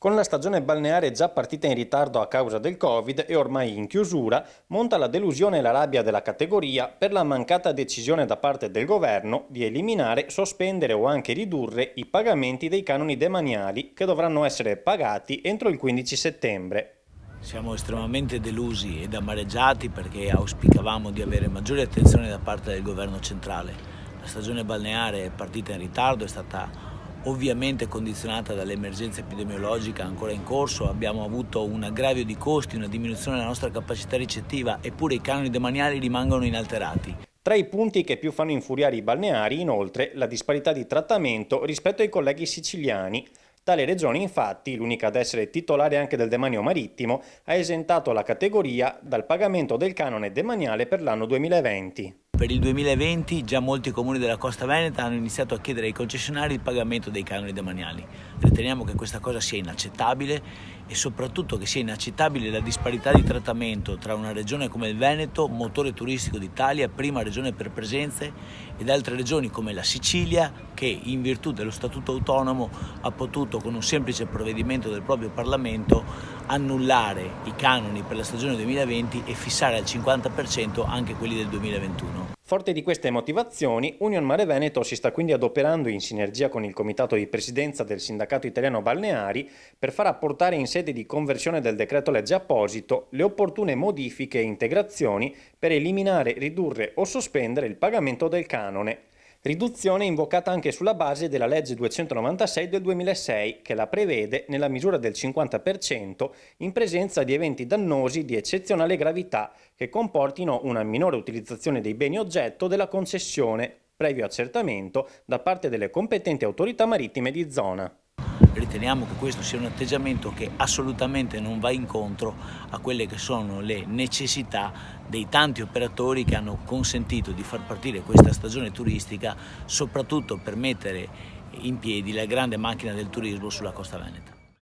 Con la stagione balneare già partita in ritardo a causa del Covid e ormai in chiusura, monta la delusione e la rabbia della categoria per la mancata decisione da parte del governo di eliminare, sospendere o anche ridurre i pagamenti dei canoni demaniali che dovranno essere pagati entro il 15 settembre. Siamo estremamente delusi ed amareggiati perché auspicavamo di avere maggiore attenzione da parte del governo centrale. La stagione balneare è partita in ritardo, è stata ovviamente condizionata dall'emergenza epidemiologica ancora in corso, abbiamo avuto un aggravio di costi, una diminuzione della nostra capacità ricettiva, eppure i canoni demaniali rimangono inalterati. Tra i punti che più fanno infuriare i balneari, inoltre, la disparità di trattamento rispetto ai colleghi siciliani. Tale regione, infatti, l'unica ad essere titolare anche del demanio marittimo, ha esentato la categoria dal pagamento del canone demaniale per l'anno 2020. Per il 2020 già molti comuni della Costa Veneta hanno iniziato a chiedere ai concessionari il pagamento dei canoni demaniali. Riteniamo che questa cosa sia inaccettabile e soprattutto che sia inaccettabile la disparità di trattamento tra una regione come il Veneto, motore turistico d'Italia, prima regione per presenze, ed altre regioni come la Sicilia che in virtù dello statuto autonomo ha potuto con un semplice provvedimento del proprio Parlamento annullare i canoni per la stagione 2020 e fissare al 50% anche quelli del 2021. Forte di queste motivazioni, Union Mare Veneto si sta quindi adoperando in sinergia con il comitato di presidenza del Sindacato Italiano Balneari per far apportare in sede di conversione del decreto legge apposito le opportune modifiche e integrazioni per eliminare, ridurre o sospendere il pagamento del canone. Riduzione invocata anche sulla base della legge 296 del 2006 che la prevede nella misura del 50% in presenza di eventi dannosi di eccezionale gravità che comportino una minore utilizzazione dei beni oggetto della concessione, previo accertamento da parte delle competenti autorità marittime di zona. Riteniamo che questo sia un atteggiamento che assolutamente non va incontro a quelle che sono le necessità dei tanti operatori che hanno consentito di far partire questa stagione turistica, soprattutto per mettere in piedi la grande macchina del turismo sulla Costa Veneta.